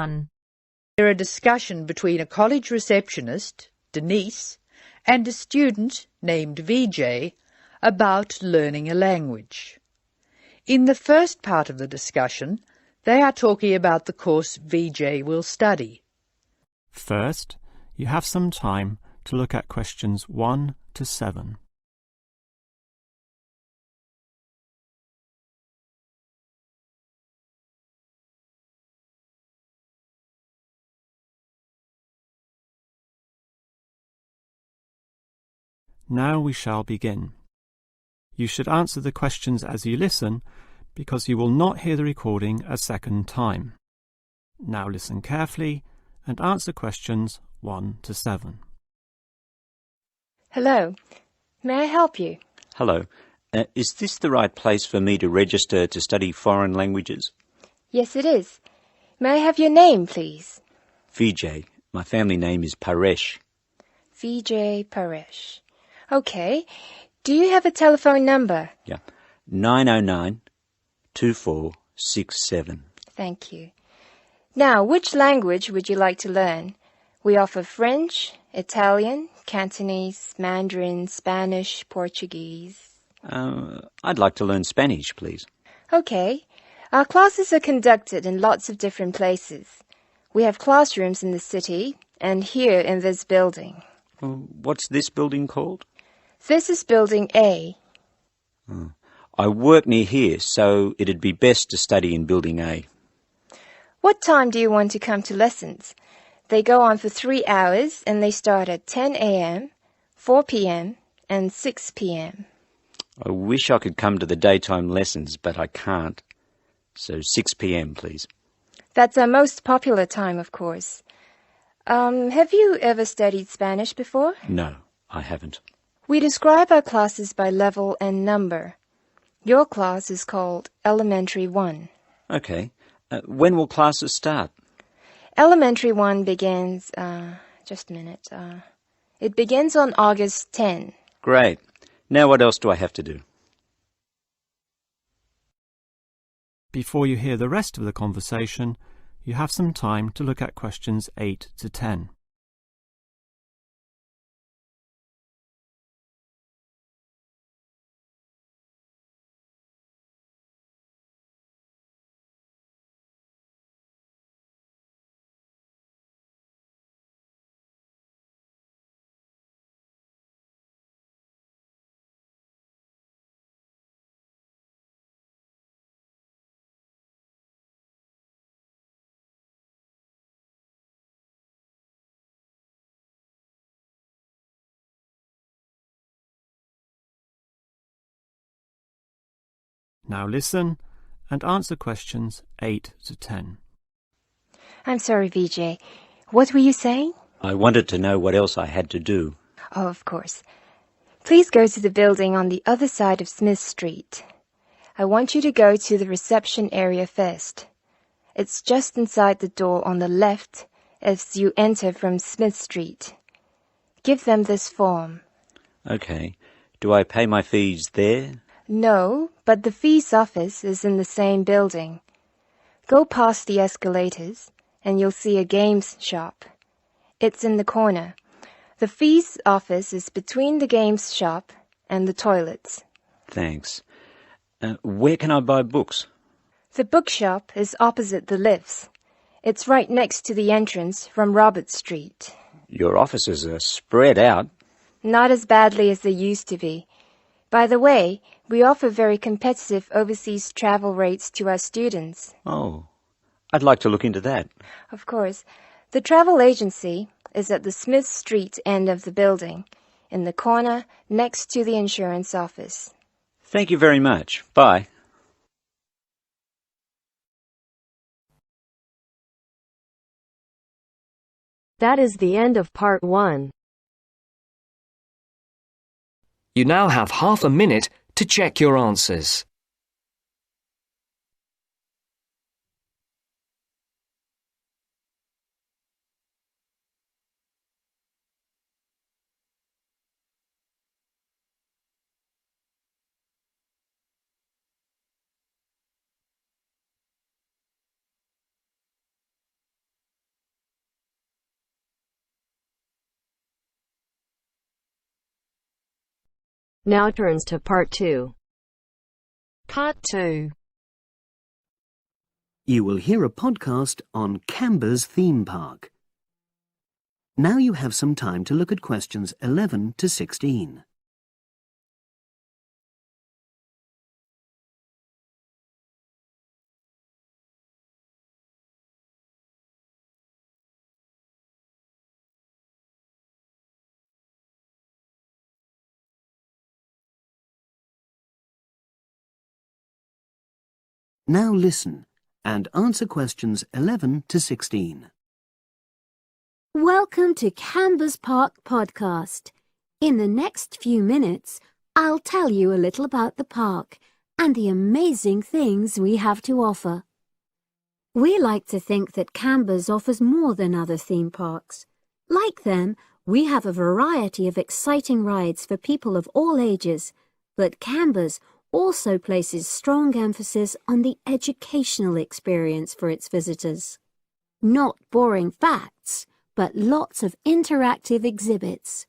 1. Hear a discussion between a college receptionist, Denise, and a student named VJ about learning a language. In the first part of the discussion, they are talking about the course VJ will study. First, you have some time to look at questions 1 to 7. Now we shall begin. You should answer the questions as you listen, because you will not hear the recording a second time. Now listen carefully and answer questions 1 to 7. Hello. May I help you? Hello. Is this the right place for me to register to study foreign languages? Yes, it is. May I have your name, please? VJ. My family name is Paresh. VJ Paresh. Okay. Do you have a telephone number? Yeah. 909-2467. Thank you. Now, which language would you like to learn? We offer French, Italian, Cantonese, Mandarin, Spanish, Portuguese. I'd like to learn Spanish, please. Okay. Our classes are conducted in lots of different places. We have classrooms in the city and here in this building. What's this building called? This is Building A. I work near here, so it'd be best to study in Building A. What time do you want to come to lessons? They go on for 3 hours and they start at 10 a.m., 4 p.m., and 6 p.m. I wish I could come to the daytime lessons, but I can't. So 6 p.m, please. That's our most popular time, of course. Have you ever studied Spanish before? No, I haven't. We describe our classes by level and number. Your class is called Elementary 1. Okay. When will classes start? Elementary 1 begins, just a minute. It begins on August 10. Great. Now what else do I have to do? Before you hear the rest of the conversation, you have some time to look at questions 8 to 10. Now listen and answer questions 8 to 10. I'm sorry, VJ. What were you saying? I wanted to know what else I had to do. Oh, of course. Please go to the building on the other side of Smith Street. I want you to go to the reception area first. It's just inside the door on the left as you enter from Smith Street. Give them this form. Okay. Do I pay my fees there? No, but the fees office is in the same building. Go past the escalators and you'll see a games shop. It's in the corner. The fees office is between the games shop and the toilets. Thanks. Where can I buy books? The bookshop is opposite the lifts. It's right next to the entrance from Robert Street. Your offices are spread out. Not as badly as they used to be. By the way, we offer very competitive overseas travel rates to our students. Oh, I'd like to look into that. Of course. The travel agency is at the Smith Street end of the building, in the corner next to the insurance office. Thank you very much. Bye. That is the end of part 1. You now have half a minute to check your answers. Now turns to Part 2. Part 2. You will hear a podcast on Canberra's theme park. Now you have some time to look at questions 11 to 16. Now listen and answer questions 11 to 16. Welcome to Canberra's Park podcast. In the next few minutes, I'll tell you a little about the park and the amazing things we have to offer. We like to think that Canberra's offers more than other theme parks. Like them, we have a variety of exciting rides for people of all ages, but Canberra's also places strong emphasis on the educational experience for its visitors. Not boring facts, but lots of interactive exhibits.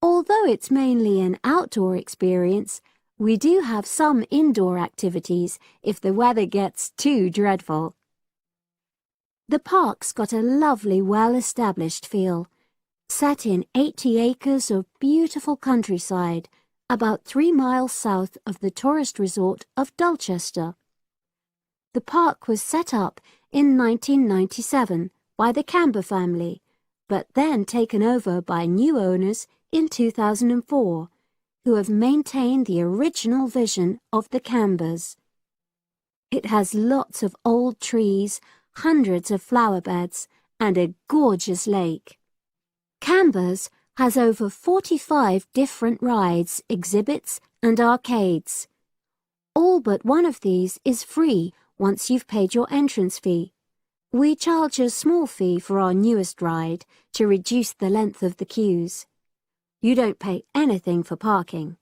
Although it's mainly an outdoor experience, we do have some indoor activities if the weather gets too dreadful. The park's got a lovely, well-established feel, set in 80 acres of beautiful countryside, about 3 miles south of the tourist resort of Dulchester. The park was set up in 1997 by the Canberra family, but then taken over by new owners in 2004, who have maintained the original vision of the Canberras. It has lots of old trees, hundreds of flower beds, and a gorgeous lake. Canberra's has over 45 different rides, exhibits, and arcades. All but one of these is free once you've paid your entrance fee. We charge a small fee for our newest ride to reduce the length of the queues. You don't pay anything for parking.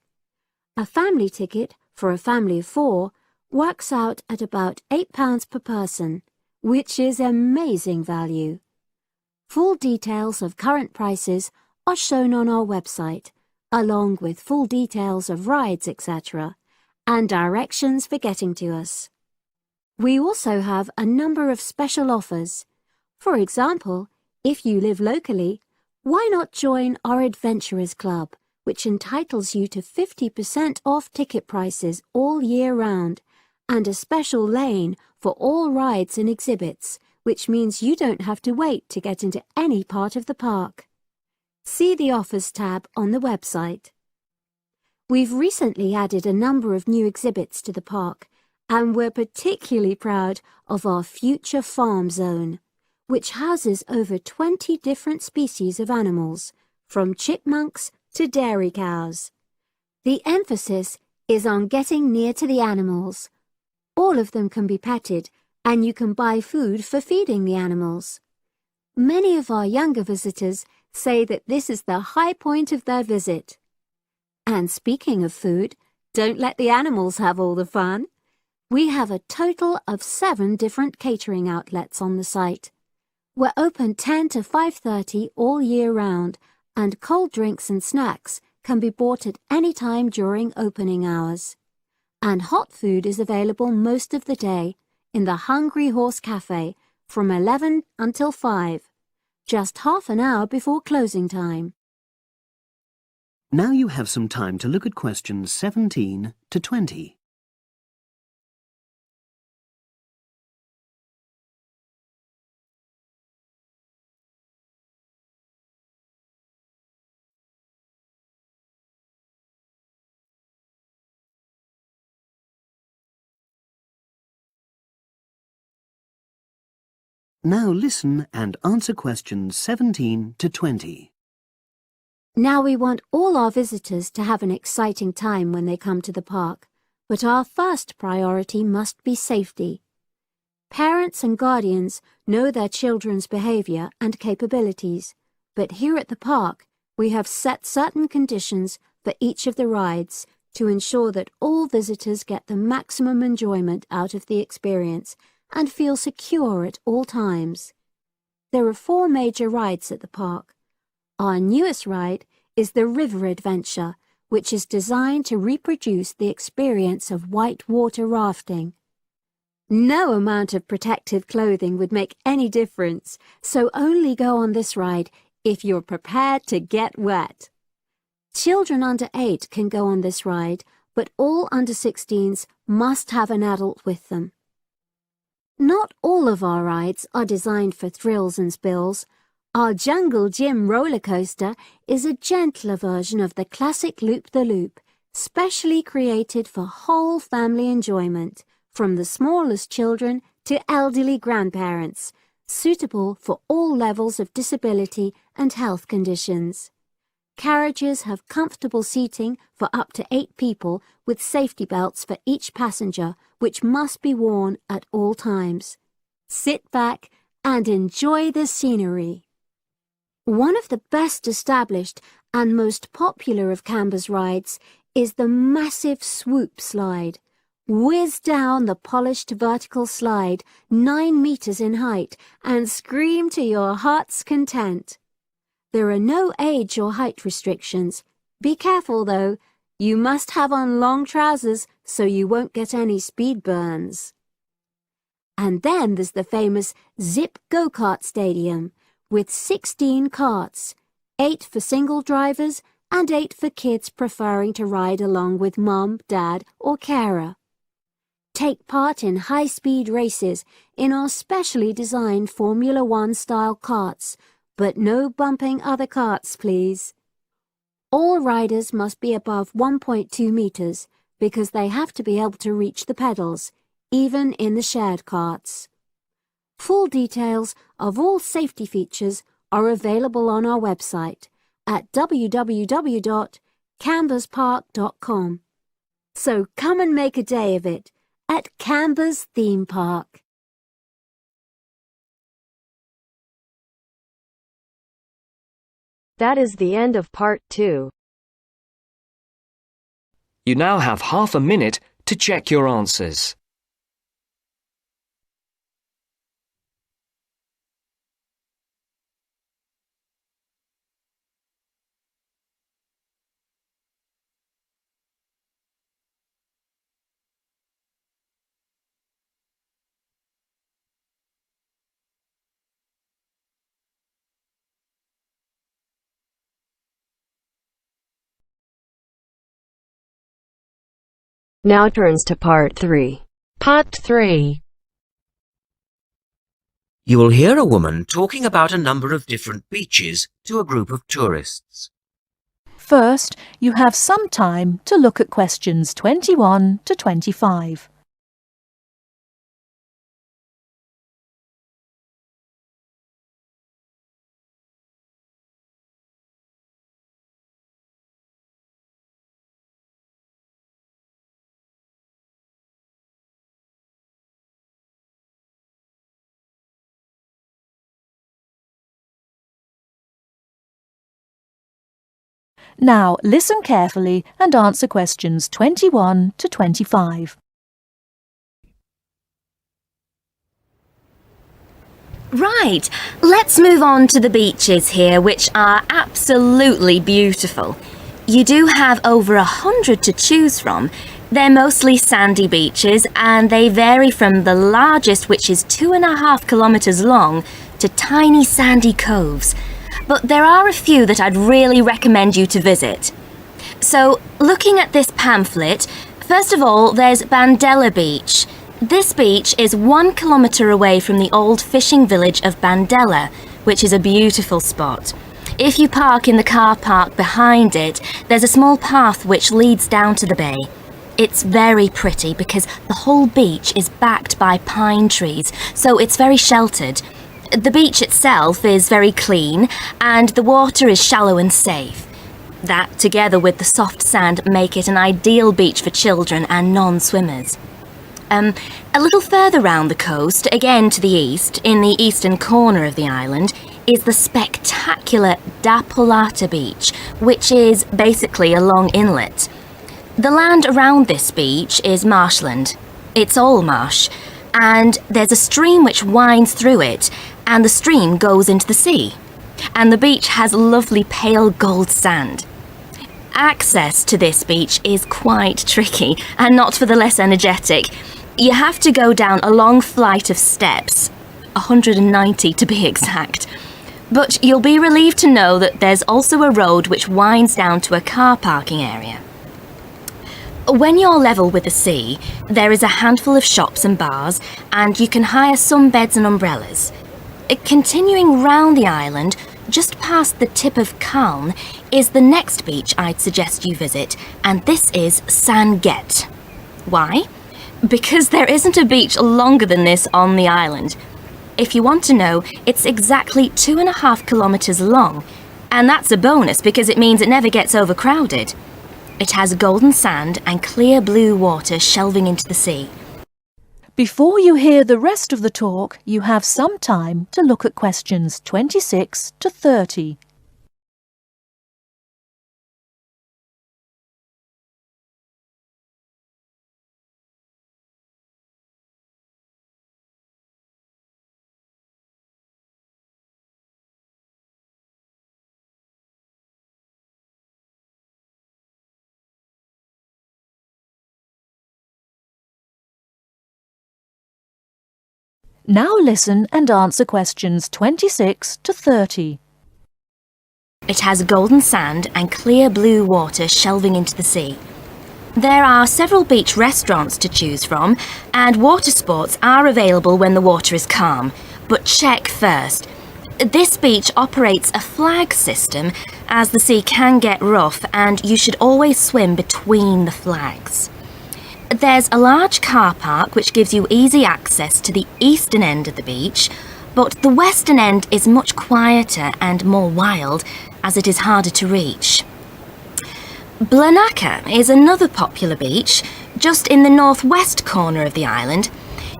A family ticket for a family of 4 works out at about £8 per person, which is amazing value. Full details of current prices are shown on our website, along with full details of rides, etc., and directions for getting to us. We also have a number of special offers. For example, if you live locally, why not join our Adventurers Club, which entitles you to 50% off ticket prices all year round, and a special lane for all rides and exhibits, which means you don't have to wait to get into any part of the park. See the Offers tab on the website. We've recently added a number of new exhibits to the park, and we're particularly proud of our Future Farm Zone, which houses over 20 different species of animals, from chipmunks to dairy cows. The emphasis is on getting near to the animals. All of them can be petted, and you can buy food for feeding the animals. Many of our younger visitors say that this is the high point of their visit. And speaking of food, don't let the animals have all the fun. We have a total of 7 different catering outlets on the site. We're open 10 to 5:30 all year round, and cold drinks and snacks can be bought at any time during opening hours. And hot food is available most of the day in the Hungry Horse Cafe from 11 until 5. Just half an hour before closing time. Now you have some time to look at questions 17 to 20. Now listen and answer questions 17 to 20. Now we want all our visitors to have an exciting time when they come to the park, but our first priority must be safety. Parents and guardians know their children's behaviour and capabilities, but here at the park we have set certain conditions for each of the rides to ensure that all visitors get the maximum enjoyment out of the experience and feel secure at all times. There are 4 major rides at the park. Our newest ride is the River Adventure, which is designed to reproduce the experience of whitewater rafting. No amount of protective clothing would make any difference, so only go on this ride if you're prepared to get wet. Children under 8 can go on this ride, but all under 16s must have an adult with them. Not all of our rides are designed for thrills and spills. Our Jungle Gym roller coaster is a gentler version of the classic Loop-the-Loop, specially created for whole family enjoyment, from the smallest children to elderly grandparents, suitable for all levels of disability and health conditions. Carriages have comfortable seating for up to 8 people with safety belts for each passenger, which must be worn at all times. Sit back and enjoy the scenery. One of the best established and most popular of Canberra's rides is the massive swoop slide. Whiz down the polished vertical slide 9 meters in height and scream to your heart's content. There are no age or height restrictions. Be careful though, you must have on long trousers so you won't get any speed burns. And then there's the famous Zip Go-Kart Stadium with 16 karts, 8 for single drivers and 8 for kids preferring to ride along with mum, dad or carer. Take part in high-speed races in our specially designed Formula One style karts, but no bumping other karts, please. All riders must be above 1.2 meters because they have to be able to reach the pedals, even in the shared karts. Full details of all safety features are available on our website at www.camberspark.com. So come and make a day of it at Canberra's theme park. That is the end of part 2. You now have half a minute to check your answers. Now turns to part 3. Part 3. You will hear a woman talking about a number of different beaches to a group of tourists. First, you have some time to look at questions 21 to 25. Now listen carefully and answer questions 21 to 25. Right, let's move on to the beaches here, which are absolutely beautiful. You do have over 100 to choose from. They're mostly sandy beaches and they vary from the largest, which is 2.5 kilometres long, to tiny sandy coves. But there are a few that I'd really recommend you to visit. So, looking at this pamphlet, first of all, there's Bandella Beach. This beach is 1 kilometre away from the old fishing village of Bandella, which is a beautiful spot. If you park in the car park behind it, there's a small path which leads down to the bay. It's very pretty because the whole beach is backed by pine trees, so it's very sheltered. The beach itself is very clean and the water is shallow and safe. That, together with the soft sand, make it an ideal beach for children and non-swimmers. A little further round the coast, again to the east, in the eastern corner of the island, is the spectacular Dapolata Beach, which is basically a long inlet. The land around this beach is marshland. It's all marsh, and there's a stream which winds through it, and the stream goes into the sea. And the beach has lovely pale gold sand. Access to this beach is quite tricky and not for the less energetic. You have to go down a long flight of steps, 190 to be exact. But you'll be relieved to know that there's also a road which winds down to a car parking area. When you're level with the sea, there is a handful of shops and bars, and you can hire some beds and umbrellas. Continuing round the island, just past the tip of Calne, is the next beach I'd suggest you visit, and this is Sanget. Why? Because there isn't a beach longer than this on the island. If you want to know, it's exactly 2.5 kilometres long, and that's a bonus because it means it never gets overcrowded. It has golden sand and clear blue water shelving into the sea. Before you hear the rest of the talk, you have some time to look at questions 26 to 30. Now listen and answer questions 26 to 30. It has golden sand and clear blue water shelving into the sea. There are several beach restaurants to choose from, and water sports are available when the water is calm. But check first. This beach operates a flag system, as the sea can get rough and you should always swim between the flags. There's a large car park which gives you easy access to the eastern end of the beach, but the western end is much quieter and more wild, as it is harder to reach. Blanaka is another popular beach, just in the northwest corner of the island.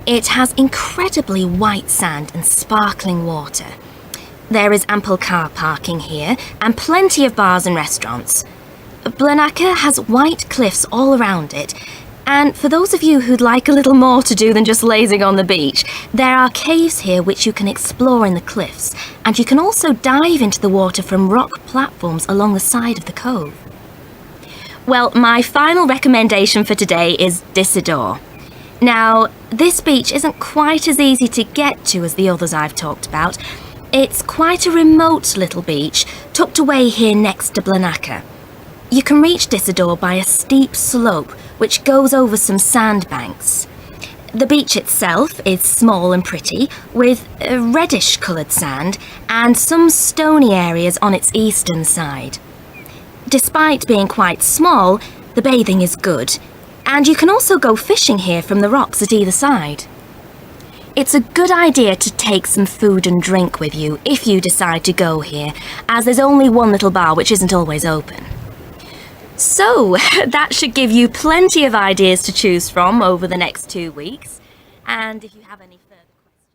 It has incredibly white sand and sparkling water. There is ample car parking here and plenty of bars and restaurants. Blanaka has white cliffs all around it, and for those of you who'd like a little more to do than just lazing on the beach, there are caves here which you can explore in the cliffs, and you can also dive into the water from rock platforms along the side of the cove. Well, my final recommendation for today is Disador. Now, this beach isn't quite as easy to get to as the others I've talked about. It's quite a remote little beach, tucked away here next to Blanaka. You can reach Disador by a steep slope which goes over some sandbanks. The beach itself is small and pretty, with reddish-coloured sand and some stony areas on its eastern side. Despite being quite small, the bathing is good, and you can also go fishing here from the rocks at either side. It's a good idea to take some food and drink with you if you decide to go here, as there's only one little bar which isn't always open. So, that should give you plenty of ideas to choose from over the next 2 weeks. And if you have any further questions...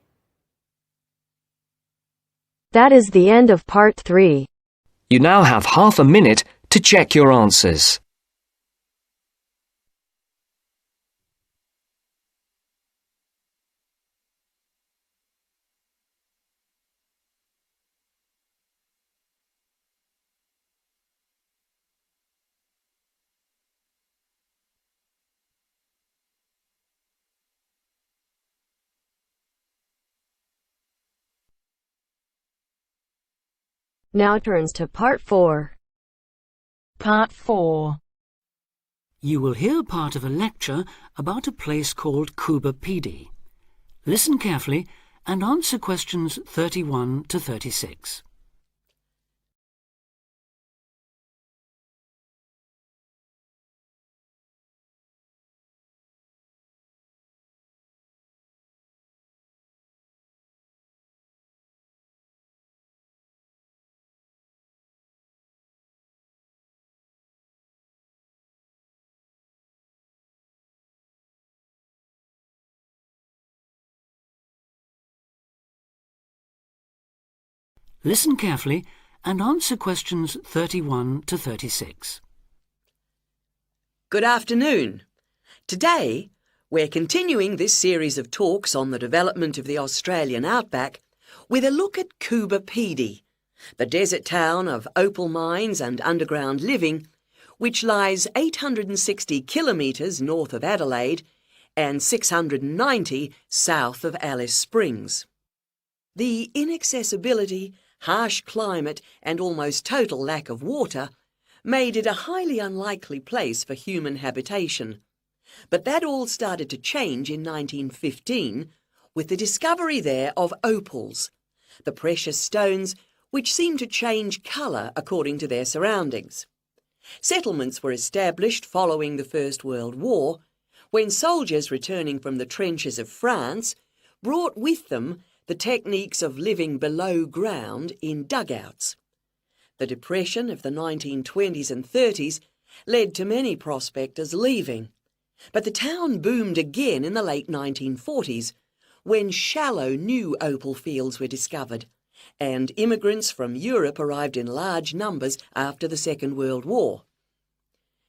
That is the end of part 3. You now have half a minute to check your answers. Now turns to part 4. Part 4. You will hear part of a lecture about a place called Cuba Pedy. Listen carefully and answer questions 31 to 36. Listen carefully and answer questions 31 to 36. Good afternoon. Today, we're continuing this series of talks on the development of the Australian outback with a look at Cuba Pedy, the desert town of opal mines and underground living, which lies 860 kilometres north of Adelaide and 690 south of Alice Springs. The inaccessibility, harsh climate and almost total lack of water made it a highly unlikely place for human habitation. But that all started to change in 1915 with the discovery there of opals, the precious stones which seem to change colour according to their surroundings. Settlements were established following the First World War, when soldiers returning from the trenches of France brought with them the techniques of living below ground in dugouts. The Depression of the 1920s and 30s led to many prospectors leaving, but the town boomed again in the late 1940s, when shallow new opal fields were discovered, and immigrants from Europe arrived in large numbers after the Second World War.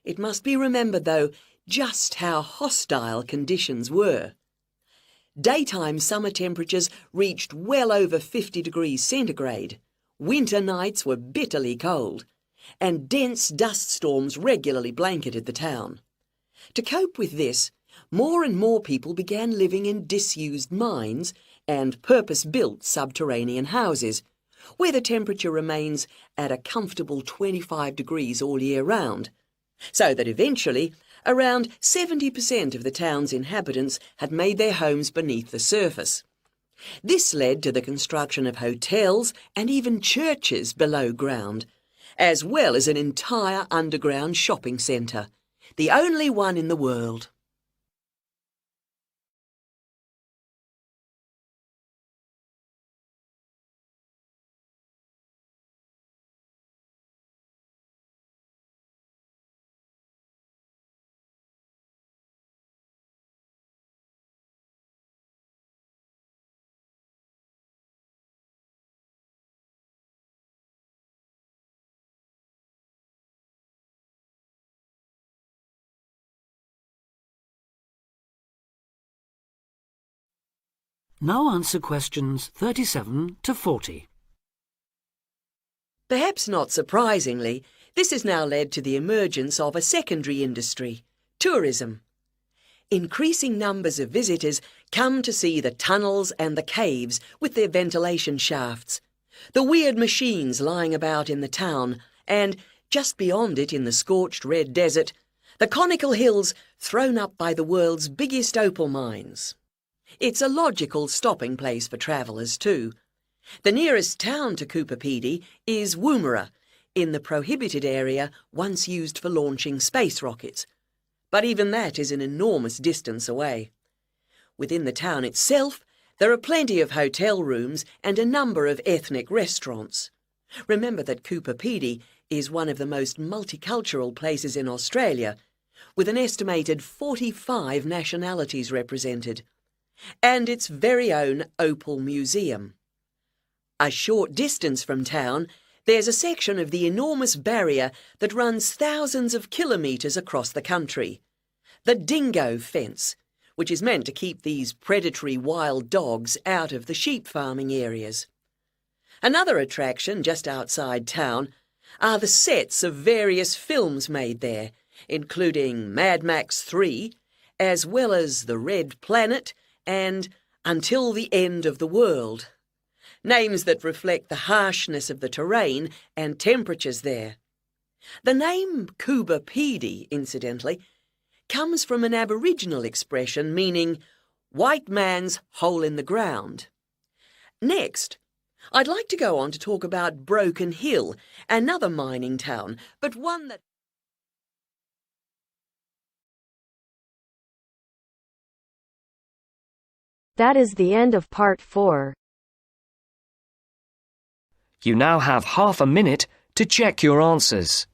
It must be remembered, though, just how hostile conditions were. Daytime summer temperatures reached well over 50 degrees centigrade, winter nights were bitterly cold, and dense dust storms regularly blanketed the town. To cope with this, more and more people began living in disused mines and purpose-built subterranean houses, where the temperature remains at a comfortable 25 degrees all year round, so that eventually around 70% of the town's inhabitants had made their homes beneath the surface. This led to the construction of hotels and even churches below ground, as well as an entire underground shopping centre, the only one in the world. Now answer questions 37 to 40. Perhaps not surprisingly, this has now led to the emergence of a secondary industry, tourism. Increasing numbers of visitors come to see the tunnels and the caves with their ventilation shafts, the weird machines lying about in the town, and, just beyond it in the scorched red desert, the conical hills thrown up by the world's biggest opal mines. It's a logical stopping place for travellers too. The nearest town to Coober Pedy is Woomera, in the prohibited area once used for launching space rockets. But even that is an enormous distance away. Within the town itself, there are plenty of hotel rooms and a number of ethnic restaurants. Remember that Coober Pedy is one of the most multicultural places in Australia, with an estimated 45 nationalities represented, and its very own Opal Museum. A short distance from town, there's a section of the enormous barrier that runs thousands of kilometres across the country, the Dingo Fence, which is meant to keep these predatory wild dogs out of the sheep farming areas. Another attraction just outside town are the sets of various films made there, including Mad Max 3, as well as The Red Planet and Until the End of the World, names that reflect the harshness of the terrain and temperatures there. The name Coober Pedy, incidentally, comes from an Aboriginal expression meaning white man's hole in the ground. Next, I'd like to go on to talk about Broken Hill, another mining town, but one that... That is the end of part 4. You now have half a minute to check your answers.